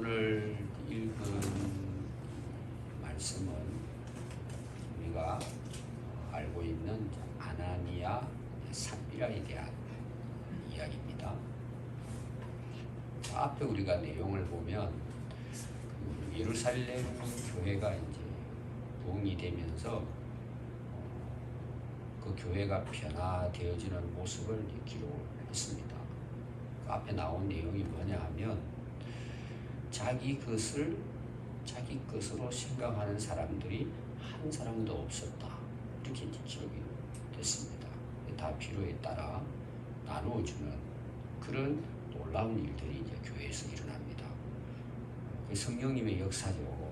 오늘 읽은 말씀은 우리가 알고 있는 아나니아 삽비라에 대한 이야기입니다. 앞에 우리가 내용을 보면 예루살렘 교회가 이제 부흥이 되면서 그 교회가 변화되어지는 모습을 기록했습니다. 그 앞에 나온 내용이 뭐냐 하면 자기 것으로 생각하는 사람들이 한 사람도 없었다. 이렇게 기록이 됐습니다. 다 필요에 따라 나누어주는 그런 놀라운 일들이 이제 교회에서 일어납니다. 성령님의 역사죠.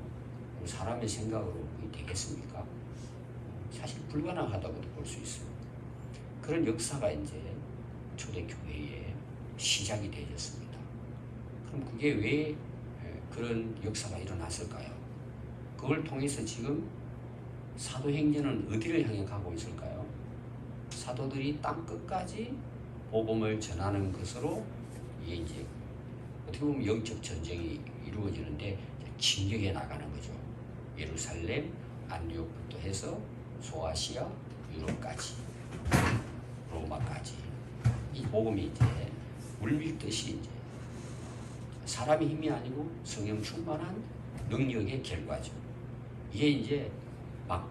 사람의 생각으로 되겠습니까? 사실 불가능하다고도 볼 수 있어요. 그런 역사가 이제 초대교회의 시작이 되었습니다. 그럼 그게 왜 그런 역사가 일어났을까요? 그걸 통해서 지금 사도행전은 어디를 향해 가고 있을까요? 사도들이 땅 끝까지 복음을 전하는 것으로 이게 이제 어떻게 보면 영적 전쟁이 이루어지는데 진격해 나가는 거죠. 예루살렘, 안디옥부터 해서 소아시아, 유럽까지, 로마까지 이 복음이 이제 물밀듯이 이제 사람의 힘이 아니고 성령 충만한 능력의 결과죠. 이게 이제 막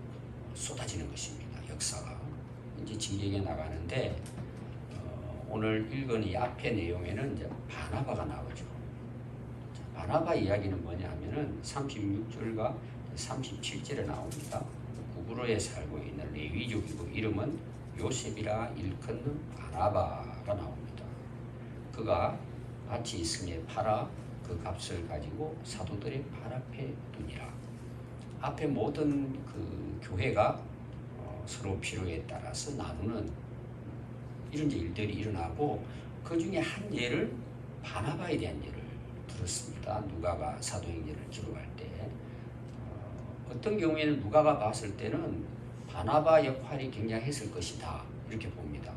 쏟아지는 것입니다. 역사가 이제 진격해 나가는데 오늘 읽은 이 앞의 내용에는 이제 바나바가 나오죠. 바나바 이야기는 뭐냐 하면은 36절과 37절에 나옵니다. 구브로에 살고 있는 레위족이고 이름은 요셉이라 일컫는 바나바가 나옵니다. 그가 밭이 있음에 팔아 그 값을 가지고 사도들의 발 앞에 두니라. 앞에 모든 그 교회가 서로 필요에 따라서 나누는 이런 일들이 일어나고 그 중에 한 예를 바나바에 대한 예를 들었습니다. 누가가 사도행전을 기록할 때 어떤 경우에는 누가가 봤을 때는 바나바 역할이 굉장했을 것이다 이렇게 봅니다.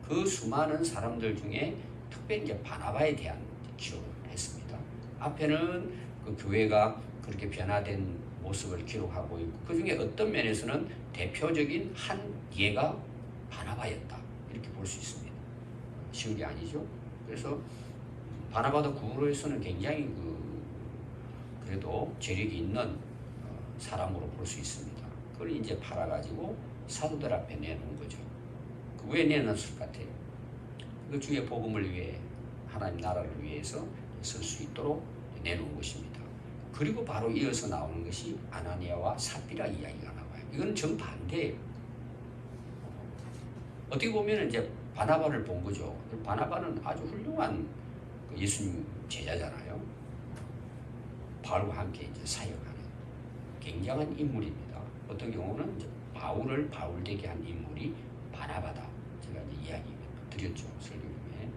그 수많은 사람들 중에 특별히 이제 바나바에 대한 기록을 했습니다. 앞에는 그 교회가 그렇게 변화된 모습을 기록하고 있고 그 중에 어떤 면에서는 대표적인 한 예가 바나바였다 이렇게 볼 수 있습니다. 쉬운 게 아니죠. 그래서 바나바도 구브로에서는 굉장히 그래도 재력이 있는 사람으로 볼 수 있습니다. 그걸 이제 팔아가지고 사도들 앞에 내놓은 거죠. 왜 내놨을 것 같아요? 그 주의 복음을 위해 하나님 나라를 위해서 쓸 수 있도록 내놓은 것입니다. 그리고 바로 이어서 나오는 것이 아나니아와 삽비라 이야기가 나와요. 이건 정반대예요. 어떻게 보면 이제 바나바를 본 거죠. 바나바는 아주 훌륭한 예수님 제자잖아요. 바울과 함께 이제 사역하는 굉장한 인물입니다. 어떤 경우는 이제 바울을 바울되게 한 인물이 바나바다. 제가 이제 이야기 드렸죠. 설교 중에.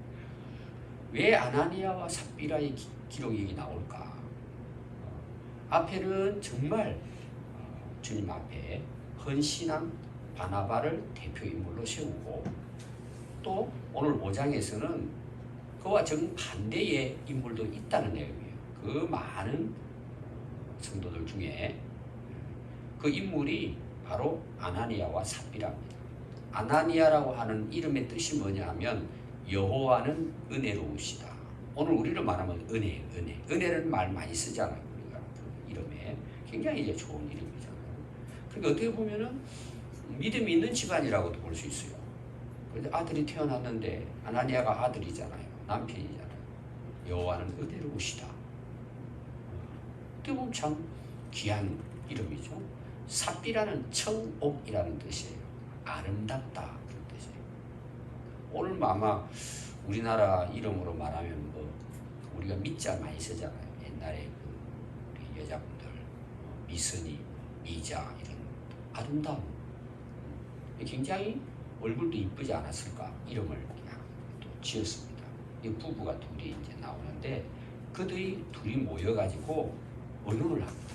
왜 아나니아와 삽비라의 기록이 나올까? 앞에는 정말 주님 앞에 헌신한 바나바를 대표 인물로 세우고 또 오늘 5장에서는 그와 정반대의 인물도 있다는 내용이에요. 그 많은 성도들 중에 그 인물이 바로 아나니아와 삽비라입니다. 아나니아라고 하는 이름의 뜻이 뭐냐 하면 여호와는 은혜로우시다. 오늘 우리로 말하면 은혜는 말 많이 쓰잖아요. 우리가 그 이름에 굉장히 이제 좋은 이름이잖아요. 그러니까 어떻게 보면은 믿음이 있는 집안이라고도 볼 수 있어요. 그런데 아들이 태어났는데 아나니아가 아들이잖아요. 남편이잖아요. 여호와는 은혜로우시다. 어떻게 보면 참 귀한 이름이죠. 삽비라는 청옥이라는 뜻이에요. 아름답다 그런 뜻이에요. 오늘 아마 우리나라 이름으로 말하면 우리가 미자 많이 쓰잖아요. 옛날에 우리 여자분들 미선이, 미자 이런 아름다움. 굉장히 얼굴도 이쁘지 않았을까 이름을 그냥 또 지었습니다. 이 부부가 둘이 이제 나오는데 그들이 둘이 모여가지고 의논을 합니다.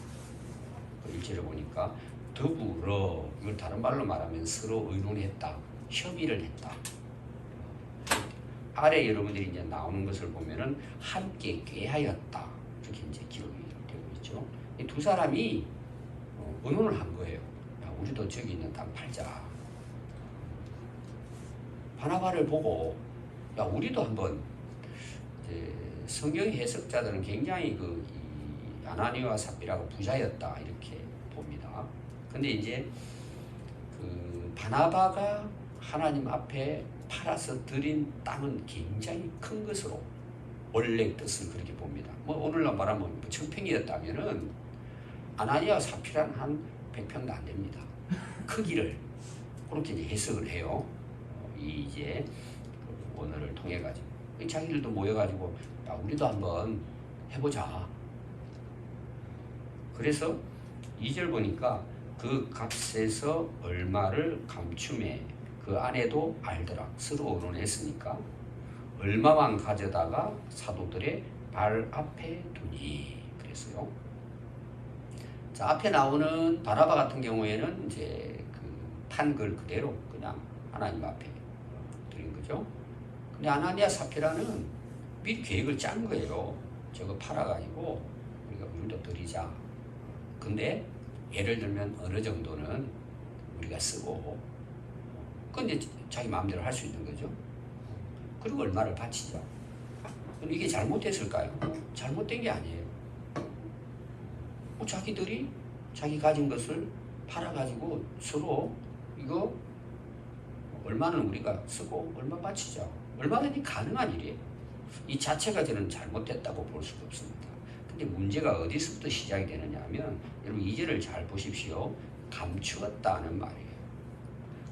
일절에 보니까 더불어 이걸 다른 말로 말하면 서로 의논했다, 협의를 했다. 아래 여러분들이 이제 나오는 것을 보면은 함께 꾀하였다. 이렇게 이제 기록이 되고 있죠. 이 두 사람이 의논을 한 거예요. 야, 우리도 저기 있는 땅 팔자. 바나바를 보고 야, 우리도 한번 이제 성경 해석자들은 굉장히 이 아나니와 삽비라가 부자였다 이렇게 봅니다. 근데 이제 그 바나바가 하나님 앞에 팔아서 드린 땅은 굉장히 큰 것으로 원래 뜻을 그렇게 봅니다. 뭐 오늘날 말하면 뭐 1000평이었다면은 아나니아 삽비라는 한 100평도 안 됩니다. 크기를 그렇게 이제 해석을 해요. 이 이제 원어를 통해 가지고 자기들도 모여가지고 야, 우리도 한번 해보자. 그래서 2절 보니까 그 값에서 얼마를 감춤해 그 아내도 알더라. 서로 의논했으니까 얼마만 가져다가 사도들의 발 앞에 두니 그랬어요. 자, 앞에 나오는 바나바 같은 경우에는 이제 그 탄 걸 그대로 그냥 하나님 앞에 드린 거죠. 근데 아나니아 삽비라는 미리 계획을 짠 거예요. 저거 팔아가지고 우리도 드리자. 근데 예를 들면 어느 정도는 우리가 쓰고 근데 자기 마음대로 할 수 있는 거죠. 그리고 얼마를 바치죠. 근데 이게 잘못됐을까요? 잘못된 게 아니에요. 자기들이 자기 가진 것을 팔아가지고 서로 이거 얼마는 우리가 쓰고 얼마 바치자. 얼마든지 가능한 일이에요. 이 자체가 저는 잘못됐다고 볼 수가 없습니다. 근데 문제가 어디서부터 시작이 되느냐 하면 여러분 2절을 잘 보십시오. 감추었다는 말이에요.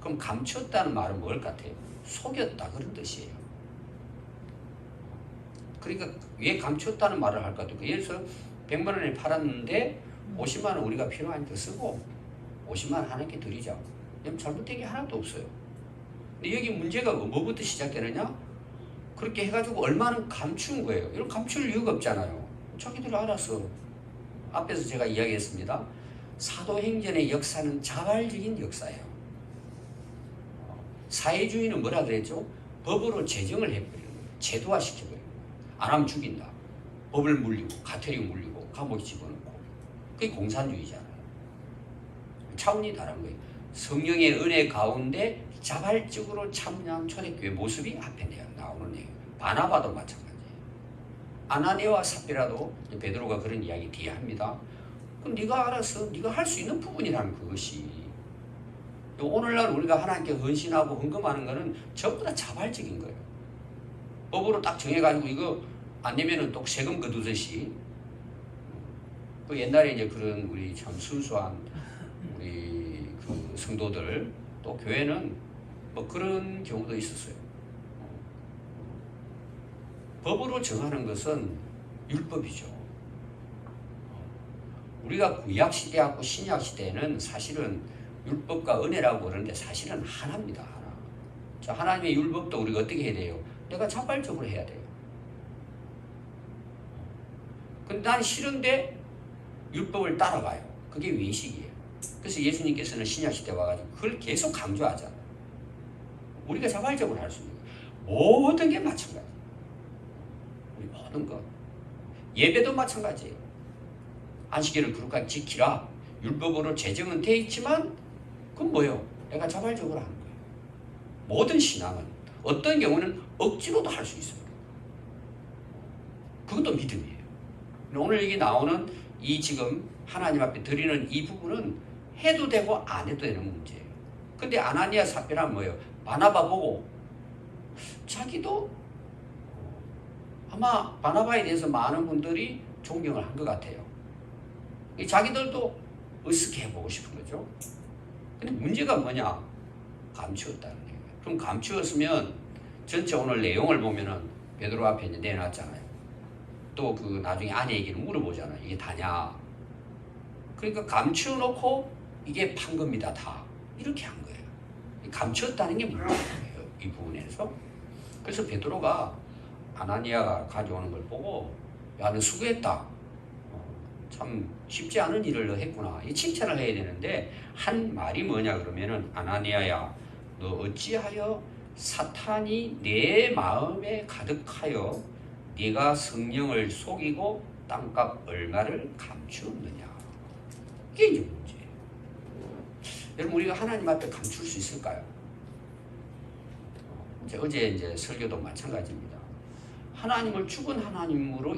그럼 감추었다는 말은 뭘 같아요? 속였다 그런 뜻이에요. 그러니까 왜 감추었다는 말을 할까? 예를 들어서 100만 원에 팔았는데 50만 원 우리가 필요하니까 쓰고 50만 원 하나님께 드리자. 잘못된 게 하나도 없어요. 근데 여기 문제가 뭐부터 시작되느냐? 그렇게 해가지고 얼마는 감춘 거예요. 이런 감출 이유가 없잖아요. 자기들 알아서. 앞에서 제가 이야기했습니다. 사도행전의 역사는 자발적인 역사예요. 사회주의는 뭐라 그랬죠? 법으로 제정을 해버리는 거예요. 제도화시켜버리는 거예요. 안 하면 죽인다. 법을 물리고 가태료 물리고 감옥에 집어넣고. 그게 공산주의잖아요. 차원이 다른 거예요. 성령의 은혜 가운데 자발적으로 참여한 초대교회 모습이 앞에 나오는 내용. 바나바도 마찬가지예요. 아나니아와 삽비라도 베드로가 그런 이야기 뒤에 합니다. 그럼 네가 알아서 네가 할 수 있는 부분이라는 그것이. 오늘날 우리가 하나님께 헌신하고 헌금하는 것은 전부 다 자발적인 거예요. 법으로 딱 정해가지고 이거 안 되면은 또 세금 거두듯이. 그 옛날에 이제 그런 우리 참 순수한 우리 그 성도들 또 교회는 뭐 그런 경우도 있었어요. 법으로 정하는 것은 율법이죠. 우리가 구약 시대하고 신약 시대에는 사실은 율법과 은혜라고 그러는데 사실은 하나입니다. 하나. 자, 하나님의 율법도 우리가 어떻게 해야 돼요? 내가 자발적으로 해야 돼요. 근데 난 싫은데 율법을 따라가요. 그게 외식이에요. 그래서 예수님께서는 신약 시대 와가지고 그걸 계속 강조하잖아요. 우리가 자발적으로 할 수 있는 거예요. 모든 게 마찬가지예요. 우리 모든 것. 예배도 마찬가지예요. 안식일을 그렇게 지키라. 율법으로 제정은 돼 있지만 그건 뭐예요? 내가 자발적으로 하는 거예요. 모든 신앙은 어떤 경우는 억지로도 할 수 있어요. 그것도 믿음이에요. 오늘 여기 나오는 이 지금 하나님 앞에 드리는 이 부분은 해도 되고 안 해도 되는 문제예요. 근데 아나니아 삽비라는 뭐예요? 바나바 보고 자기도 아마 바나바에 대해서 많은 분들이 존경을 한 것 같아요. 자기들도 으쓱해 해보고 싶은 거죠. 근데 문제가 뭐냐? 감추었다는 거예요. 그럼 감추었으면 전체 오늘 내용을 보면은 베드로 앞에 이제 내놨잖아요. 또 그 나중에 아내 얘기를 물어보잖아요. 이게 다냐? 그러니까 감추어놓고 이게 판 겁니다. 다. 이렇게 한 거예요. 감추었다는 게 문제예요. 이 부분에서. 그래서 베드로가 아나니아가 가져오는 걸 보고 야, 너 수고했다. 참 쉽지 않은 일을 너 했구나. 이 칭찬을 해야 되는데 한 말이 뭐냐 그러면은 아나니아야 너 어찌하여 사탄이 내 마음에 가득하여 네가 성령을 속이고 땅값 얼마를 감추었느냐. 이게 이제 문제예요. 여러분 우리가 하나님 앞에 감출 수 있을까요? 어제 이제 설교도 마찬가지입니다. 하나님을 죽은 하나님으로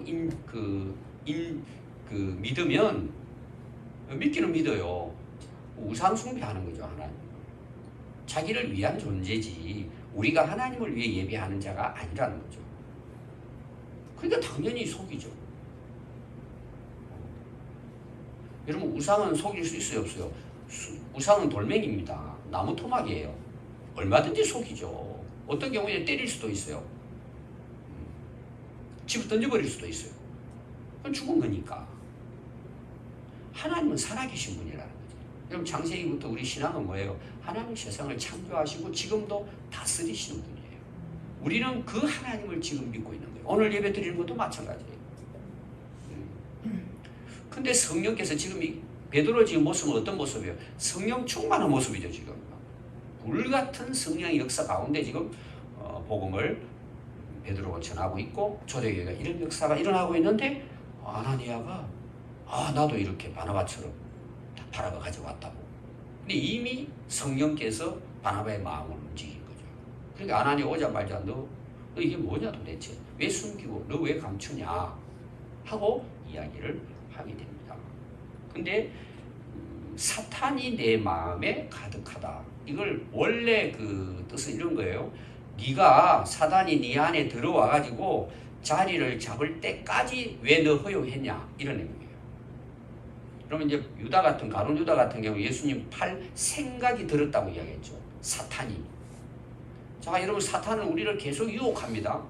믿으면 믿기는 믿어요. 우상 숭배하는 거죠. 하나님. 자기를 위한 존재지 우리가 하나님을 위해 예배하는 자가 아니라는 거죠. 그러니까 당연히 속이죠. 여러분 우상은 속일 수 있어요 없어요? 우상은 돌멩이입니다. 나무 토막이에요. 얼마든지 속이죠. 어떤 경우에 때릴 수도 있어요. 집을 던져버릴 수도 있어요. 그건 죽은 거니까. 하나님은 살아계신 분이라는 거죠. 여러분 창세기부터 우리 신앙은 뭐예요? 하나님 세상을 창조하시고 지금도 다스리시는 분이에요. 우리는 그 하나님을 지금 믿고 있는 거예요. 오늘 예배 드리는 것도 마찬가지예요. 근데 성령께서 지금 베드로 지금 모습은 어떤 모습이에요? 성령 충만한 모습이죠. 지금 불같은 성령의 역사 가운데 지금 복음을 베드로가 전하고 있고 초대교회가 이런 역사가 일어나고 있는데 아나니아가 나도 이렇게 바나바처럼 바나바 가져왔다고. 근데 이미 성령께서 바나바의 마음을 움직인 거죠. 그러니까 아나니아 오자마자 너 이게 뭐냐 도대체 왜 숨기고 너 왜 감추냐 하고 이야기를 하게 됩니다. 근데 사탄이 내 마음에 가득하다. 이걸 원래 그 뜻은 이런 거예요. 네가 사단이 네 안에 들어와 가지고 자리를 잡을 때까지 왜 너 허용했냐 이런 의미예요. 그러면 이제 유다 같은 가룟 유다 같은 경우 예수님 팔 생각이 들었다고 이야기했죠. 사탄이. 자 여러분 사탄은 우리를 계속 유혹합니다.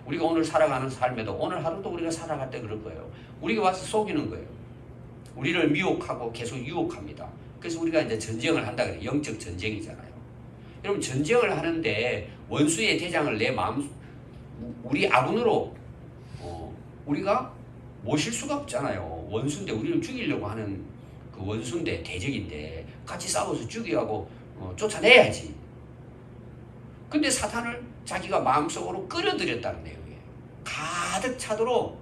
우리가 오늘 살아가는 삶에도 오늘 하루도 우리가 살아갈 때 그럴 거예요. 우리가 와서 속이는 거예요. 우리를 미혹하고 계속 유혹합니다. 그래서 우리가 이제 전쟁을 한다 그래요. 영적 전쟁이잖아요. 여러분 전쟁을 하는데 원수의 대장을 내 마음 우리 아군으로 우리가 모실 수가 없잖아요. 원수인데 우리를 죽이려고 하는 그 원수인데 대적인데 같이 싸워서 죽이고 쫓아내야지. 근데 사탄을 자기가 마음속으로 끌어들였다는 내용이에요. 가득 차도록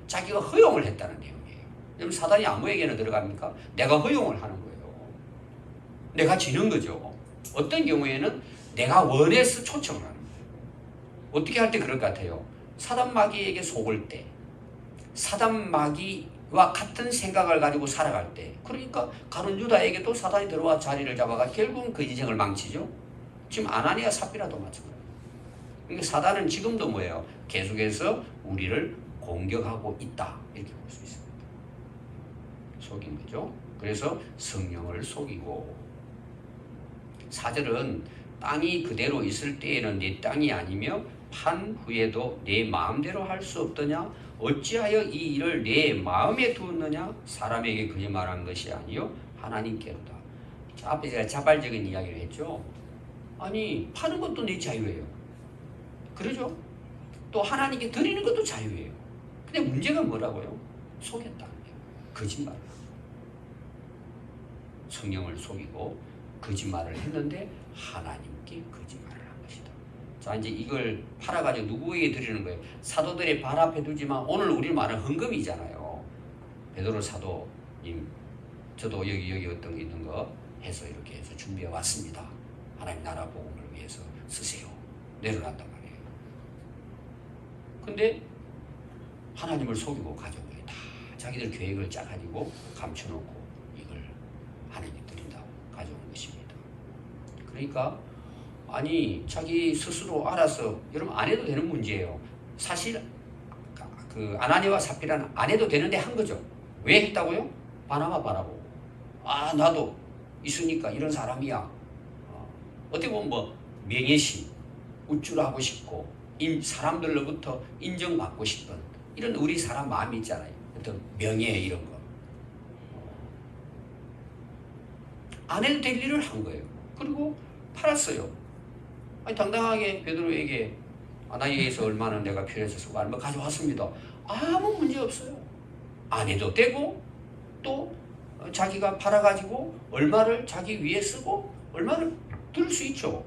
자기가 허용을 했다는 내용이에요. 여러분 사단이 아무에게나 들어갑니까? 내가 허용을 하는 거예요. 내가 지는 거죠. 어떤 경우에는 내가 원해서 초청을 하는 거예요. 어떻게 할 때 그럴 것 같아요? 사단 마귀에게 속을 때, 사단 마귀와 같은 생각을 가지고 살아갈 때, 그러니까 가룟 유다에게도 사단이 들어와 자리를 잡아가 결국은 그 인생을 망치죠. 지금 아나니아 삽비라도 마찬가지예요. 그러니까 사단은 지금도 뭐예요? 계속해서 우리를 공격하고 있다 이렇게 볼 수 있습니다. 속인 거죠. 그래서 성령을 속이고 4절은 땅이 그대로 있을 때에는 내 땅이 아니며 판 후에도 내 마음대로 할 수 없더냐? 어찌하여 이 일을 내 마음에 두었느냐? 사람에게 거짓말한 것이 아니요 하나님께로다. 앞에 제가 자발적인 이야기를 했죠. 아니 파는 것도 내 자유예요. 그러죠? 또 하나님께 드리는 것도 자유예요. 근데 문제가 뭐라고요? 속였다는 거예요. 거짓말. 성령을 속이고 거짓말을 했는데 하나님께 거짓말을 한 것이다. 자 이제 이걸 팔아가지고 누구에게 드리는 거예요? 사도들의 발 앞에 두지만 오늘 우리 말은 헌금이잖아요. 베드로 사도님 저도 여기 어떤 게 있는 거 해서 이렇게 해서 준비해 왔습니다. 하나님 나라 복음을 위해서 쓰세요. 내려놨단 말이에요. 근데 하나님을 속이고 가져온 거예요. 다 자기들 계획을 짜가지고 감춰놓고 이걸 하나님께 드린다고 가져온 것입니다. 그러니까 아니 자기 스스로 알아서 여러분 안 해도 되는 문제예요. 사실 그 아나니아와 삽비라는 안 해도 되는데 한 거죠. 왜 했다고요? 바나바 바라보고 나도 있으니까 이런 사람이야. 어떻게 보면 뭐 명예심, 우쭐하고 싶고 사람들로부터 인정받고 싶은 이런 우리 사람 마음이 있잖아요. 어떤 명예 이런 거. 안 해도 될 일을 한 거예요. 그리고 팔았어요. 아니 당당하게 베드로에게 아나니아에서 얼마나 내가 필요해서 얼마 가져왔습니다. 아무 문제 없어요. 안 해도 되고 또 자기가 팔아가지고 얼마를 자기 위에 쓰고 얼마를 들을 수 있죠.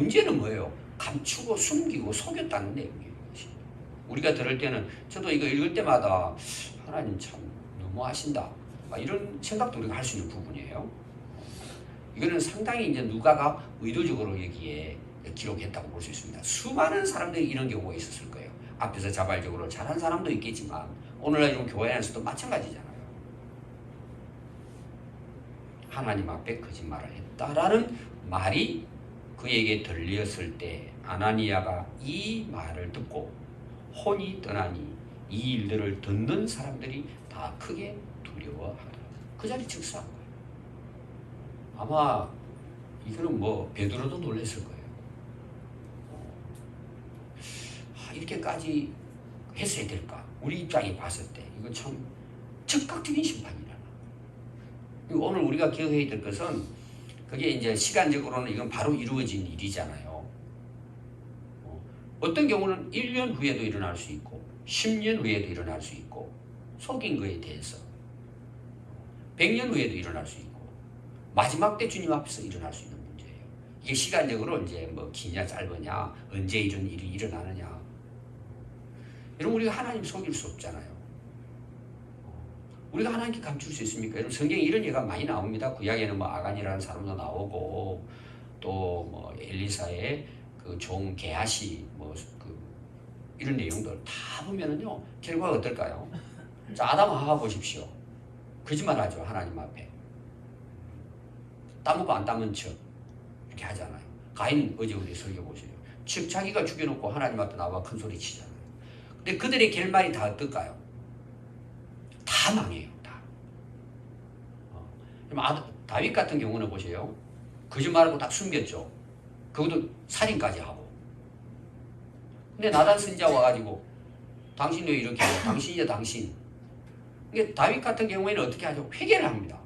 문제는 뭐예요? 감추고 숨기고 속였다는 내용이에요. 우리가 들을 때는 저도 이거 읽을 때마다 하나님 참 너무하신다 이런 생각도 우리가 할 수 있는 부분이에요. 이거는 상당히 이제 누가가 의도적으로 여기에 기록했다고 볼 수 있습니다. 수많은 사람들이 이런 경우가 있었을 거예요. 앞에서 자발적으로 잘한 사람도 있겠지만 오늘날 이런 교회 안에서도 마찬가지잖아요. 하나님 앞에 거짓말을 했다라는 말이 그에게 들렸을 때 아나니아가 이 말을 듣고 혼이 떠나니 이 일들을 듣는 사람들이 다 크게 두려워하더라. 그 자리 즉사한 거예요. 아마 이거는 뭐 베드로도 놀랐을 거예요. 이렇게까지 했어야 될까? 우리 입장에 봤을 때 이거 참 즉각적인 심판이라. 오늘 우리가 기억해야 될 것은 그게 이제 시간적으로는 이건 바로 이루어진 일이잖아요. 어떤 경우는 1년 후에도 일어날 수 있고 10년 후에도 일어날 수 있고 속인 거에 대해서 100년 후에도 일어날 수 있고 마지막 때 주님 앞에서 일어날 수 있는 문제예요. 이게 시간적으로 이제 뭐 기냐 짧으냐 언제 이런 일이 일어나느냐. 여러분 우리가 하나님 속일 수 없잖아요. 우리가 하나님께 감출 수 있습니까? 여러분 성경에 이런 예가 많이 나옵니다. 구약에는 뭐 아간이라는 사람도 나오고 또 뭐 엘리사의 그 종 게하시 뭐 그 이런 내용들 다 보면은요 결과가 어떨까요? 자 아담 하와 보십시오. 거짓말하죠 하나님 앞에. 따먹고 안 따문 척 이렇게 하잖아요. 가인 어제 우리 설교 보세요. 즉 자기가 죽여놓고 하나님 앞에 나와 큰 소리 치잖아요. 근데 그들의 결말이 다 어떨까요? 다 망해요. 다. 다윗 같은 경우는 보세요. 거짓말하고 딱 숨겼죠. 그것도 살인까지 하고. 근데 나단 선지자 와가지고 당신 왜 이렇게 해요? 당신이야 당신. 그러니까 다윗 같은 경우에는 어떻게 하죠? 회개를 합니다.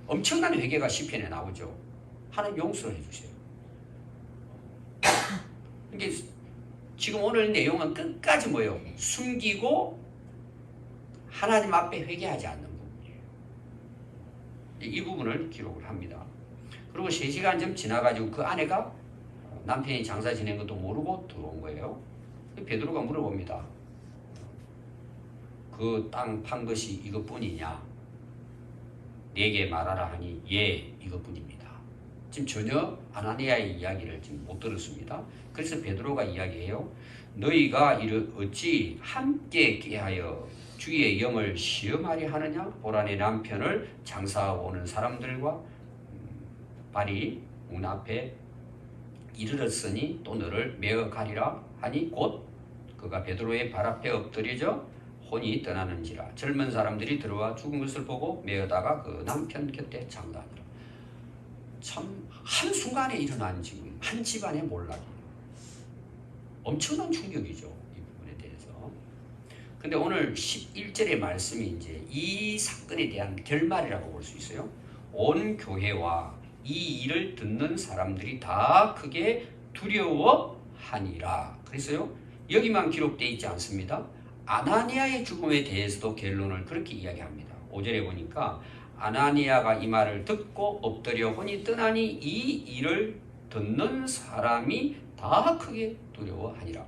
엄청난 회개가 시편에 나오죠. 하나님 용서를 해주세요. 그러니까 지금 오늘 내용은 끝까지 뭐예요? 숨기고 하나님 앞에 회개하지 않는 부분이에요. 이 부분을 기록을 합니다. 그리고 3시간쯤 지나가지고 그 아내가 남편이 장사 지낸 것도 모르고 들어온 거예요. 베드로가 물어봅니다. 그 땅 판 것이 이것뿐이냐? 내게 말하라 하니 예 이것뿐입니다. 지금 전혀 아나니아의 이야기를 지금 못 들었습니다. 그래서 베드로가 이야기해요. 너희가 이를 어찌 함께 깨하여 주의 영을 시험하려 하느냐? 보라 내 남편을 장사하고 오는 사람들과 발이 문 앞에 이르렀으니 또 너를 메어 가리라 하니 곧 그가 베드로의 발 앞에 엎드려져 혼이 떠나는지라. 젊은 사람들이 들어와 죽은 것을 보고 메어다가 그 남편 곁에 장담하니라. 참 한순간에 일어난 지금 한 집안의 몰락이에요. 엄청난 충격이죠. 이 부분에 대해서. 근데 오늘 11절의 말씀이 이제 이 사건에 대한 결말이라고 볼 수 있어요. 온 교회와 이 일을 듣는 사람들이 다 크게 두려워하니라. 그래서요. 여기만 기록되어 있지 않습니다. 아나니아의 죽음에 대해서도 결론을 그렇게 이야기합니다. 5절에 보니까 아나니아가 이 말을 듣고 엎드려 혼이 떠나니 이 일을 듣는 사람이 다 크게 두려워하니라.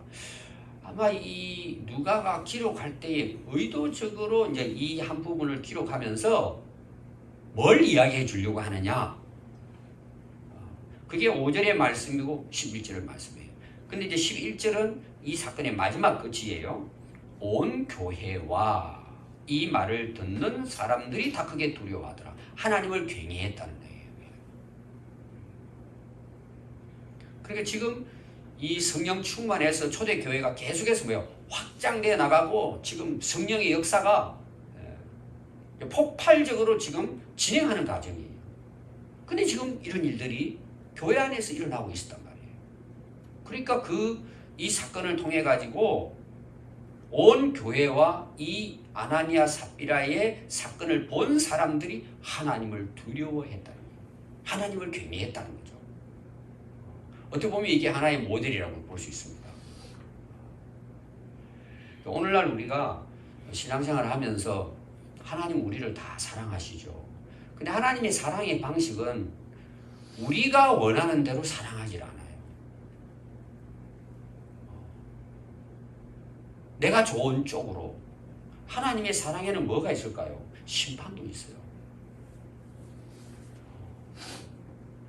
아마 이 누가가 기록할 때에 의도적으로 이제 이 한 부분을 기록하면서 뭘 이야기해 주려고 하느냐? 그게 5절의 말씀이고 11절의 말씀이에요. 근데 이제 11절은 이 사건의 마지막 끝이에요. 온 교회와 이 말을 듣는 사람들이 다 크게 두려워하더라. 하나님을 경외했다는 거예요. 그러니까 지금 이 성령 충만해서 초대교회가 계속해서 뭐요? 확장되어 나가고 지금 성령의 역사가 폭발적으로 지금 진행하는 과정이에요. 근데 지금 이런 일들이 교회 안에서 일어나고 있었단 말이에요. 그러니까 이 사건을 통해 가지고 온 교회와 이 아나니아 삽비라의 사건을 본 사람들이 하나님을 두려워했다는 거예요. 하나님을 경외했다는 거죠. 어떻게 보면 이게 하나의 모델이라고 볼 수 있습니다. 오늘날 우리가 신앙생활을 하면서 하나님 우리를 다 사랑하시죠. 근데 하나님의 사랑의 방식은 우리가 원하는 대로 사랑하지 않아요. 내가 좋은 쪽으로. 하나님의 사랑에는 뭐가 있을까요? 심판도 있어요.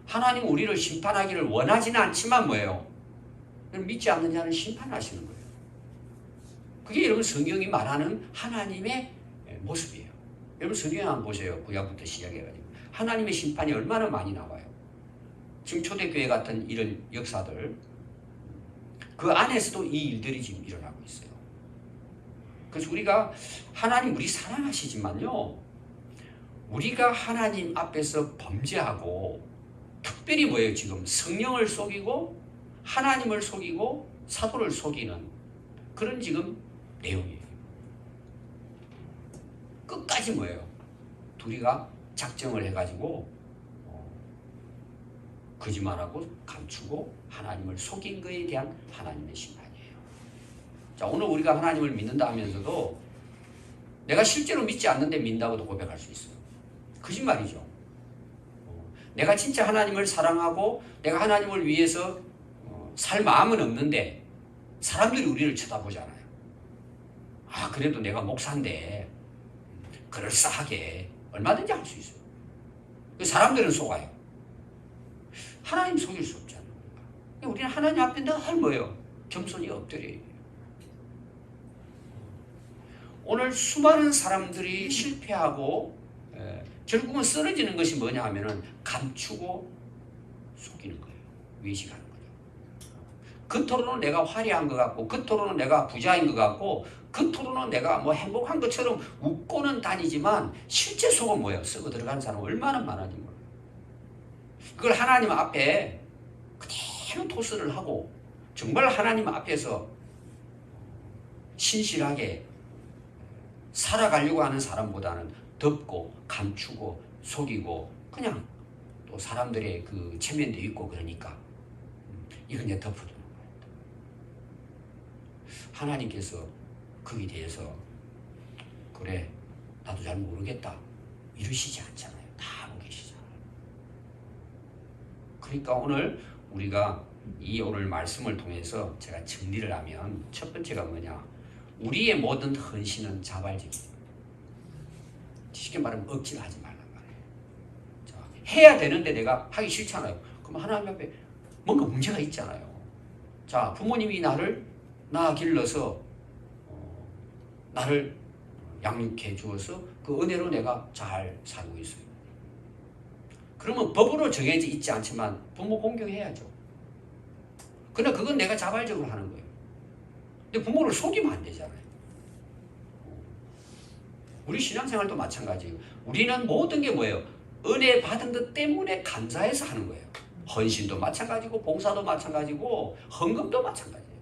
하나님 우리를 심판하기를 원하지는 않지만 뭐예요? 믿지 않는 자는 심판하시는 거예요. 그게 여러분 성경이 말하는 하나님의 모습이에요. 여러분 성경 한번 보세요. 구약부터 시작해가지고 하나님의 심판이 얼마나 많이 나와요. 지금 초대교회 같은 이런 역사들, 그 안에서도 이 일들이 지금 일어나고 있어요. 그래서 우리가 하나님 우리 사랑하시지만요, 우리가 하나님 앞에서 범죄하고, 특별히 뭐예요? 지금 성령을 속이고 하나님을 속이고 사도를 속이는 그런 지금 내용이에요. 끝까지 뭐예요? 둘이가 작정을 해가지고 거짓말하고 감추고 하나님을 속인 것에 대한 하나님의 심판이에요. 자, 오늘 우리가 하나님을 믿는다 하면서도 내가 실제로 믿지 않는데 믿는다고도 고백할 수 있어요. 거짓말이죠. 내가 진짜 하나님을 사랑하고 내가 하나님을 위해서 살 마음은 없는데 사람들이 우리를 쳐다보잖아요. 아, 그래도 내가 목사인데 그럴싸하게 얼마든지 할 수 있어요. 사람들은 속아요. 하나님 속일 수 없잖아요. 우리는 하나님 앞에 늘 뭐예요? 겸손히 엎드려요. 오늘 수많은 사람들이 실패하고 결국은 쓰러지는 것이 뭐냐 하면은 감추고 속이는 거예요. 외식하는 거예요. 겉으로는 내가 화려한 것 같고, 겉으로는 내가 부자인 것 같고, 겉으로는 내가 뭐 행복한 것처럼 웃고는 다니지만 실제 속은 뭐예요? 썩어 들어가는 사람 얼마나 많은지 몰라요. 그걸 하나님 앞에 그대로 토스를 하고 정말 하나님 앞에서 신실하게 살아가려고 하는 사람보다는 덮고 감추고 속이고 그냥 또 사람들의 그 체면도 있고 그러니까 이건 이제 덮어두는 거예요. 하나님께서 거기에 대해서 그래 나도 잘 모르겠다 이러시지 않잖아요. 다 알고 계시잖아요. 그러니까 오늘 우리가 이 오늘 말씀을 통해서 제가 정리를 하면 첫 번째가 뭐냐, 우리의 모든 헌신은 자발적이에요. 쉽게 말하면 억지로 하지 말란 말이에요. 자, 해야 되는데 내가 하기 싫잖아요. 그럼 하나님 앞에 뭔가 문제가 있잖아요. 자, 부모님이 나 길러서 나를 양육해 주어서 그 은혜로 내가 잘 살고 있어요. 그러면 법으로 정해져 있지 않지만 부모 공경해야죠. 그러나 그건 내가 자발적으로 하는 거예요. 근데 부모를 속이면 안 되잖아요. 우리 신앙생활도 마찬가지예요. 우리는 모든 게 뭐예요? 은혜 받은 것 때문에 감사해서 하는 거예요. 헌신도 마찬가지고 봉사도 마찬가지고 헌금도 마찬가지예요.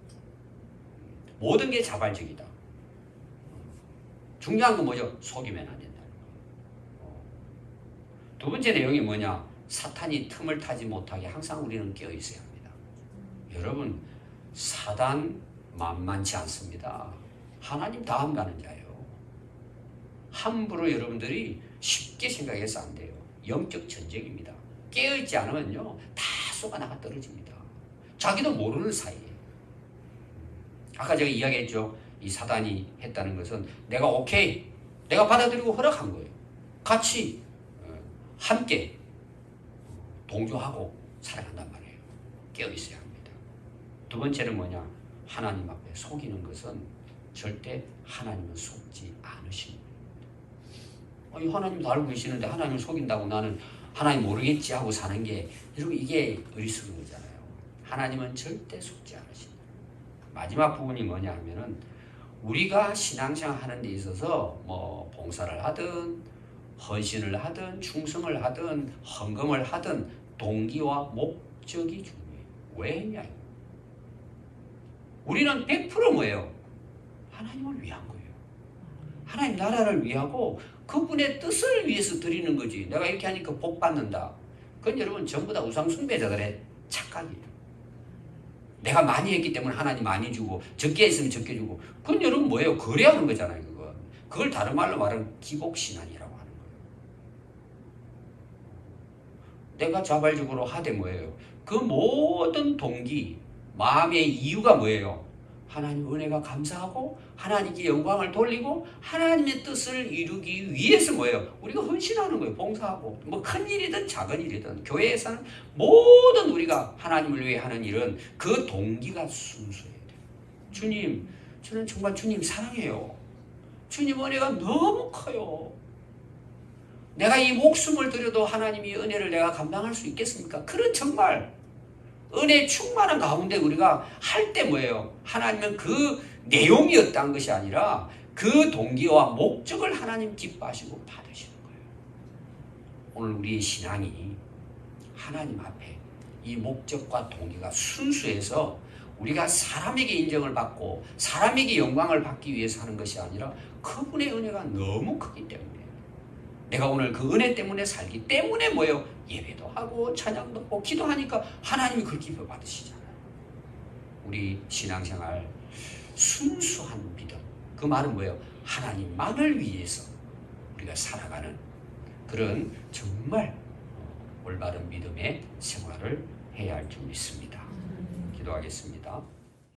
모든 게 자발적이다. 중요한 건 뭐죠? 속이면 안 된다는 거예요. 두 번째 내용이 뭐냐? 사탄이 틈을 타지 못하게 항상 우리는 깨어 있어야 합니다. 여러분, 사단 만만치 않습니다. 하나님 다음 가는 자예요. 함부로 여러분들이 쉽게 생각해서 안 돼요. 영적 전쟁입니다. 깨어있지 않으면요 다 쏟아나가 떨어집니다. 자기도 모르는 사이에. 아까 제가 이야기했죠. 이 사단이 했다는 것은 내가 오케이, 내가 받아들이고 허락한 거예요. 같이 함께 동조하고 살아간단 말이에요. 깨어있어야 합니다. 두 번째는 뭐냐? 하나님 앞에 속이는 것은 절대 하나님은 속지 않으십니다. 하나님 다 알고 계시는데 하나님을 속인다고 나는 하나님 모르겠지 하고 사는 게, 여러분 이게 어리석은 거잖아요. 하나님은 절대 속지 않으십니다. 마지막 부분이 뭐냐 하면은 우리가 신앙생활 하는 데 있어서 뭐 봉사를 하든 헌신을 하든 충성을 하든 헌금을 하든 동기와 목적이 중요해요. 왜냐? 우리는 100% 뭐예요? 하나님을 위한 거예요. 하나님 나라를 위하고 그분의 뜻을 위해서 드리는 거지. 내가 이렇게 하니까 복 받는다. 그건 여러분 전부 다 우상 숭배자들의 착각이에요. 내가 많이 했기 때문에 하나님 많이 주고 적게 했으면 적게 주고, 그건 여러분 뭐예요? 거래하는 거잖아요. 그걸 다른 말로 말하면 기복신앙이라고 하는 거예요. 내가 자발적으로 하되 뭐예요? 그 모든 동기, 마음의 이유가 뭐예요? 하나님 은혜가 감사하고 하나님께 영광을 돌리고 하나님의 뜻을 이루기 위해서 뭐예요? 우리가 헌신하는 거예요. 봉사하고 뭐 큰 일이든 작은 일이든 교회에서는 모든 우리가 하나님을 위해 하는 일은 그 동기가 순수해야 돼요. 주님, 저는 정말 주님 사랑해요. 주님 은혜가 너무 커요. 내가 이 목숨을 들여도 하나님이 은혜를 내가 감당할 수 있겠습니까? 그런 정말 은혜 충만한 가운데 우리가 할 때 뭐예요? 하나님은 그 내용이었다는 것이 아니라 그 동기와 목적을 하나님 기뻐하시고 받으시는 거예요. 오늘 우리의 신앙이 하나님 앞에 이 목적과 동기가 순수해서 우리가 사람에게 인정을 받고 사람에게 영광을 받기 위해서 하는 것이 아니라 그분의 은혜가 너무 크기 때문에 내가 오늘 그 은혜 때문에 살기 때문에 뭐예요? 예배도 하고 찬양도 하고 기도하니까 하나님이 그걸 기뻐 받으시잖아요. 우리 신앙생활 순수한 믿음, 그 말은 뭐예요? 하나님만을 위해서 우리가 살아가는 그런 정말 올바른 믿음의 생활을 해야 할 줄 믿습니다. 기도하겠습니다.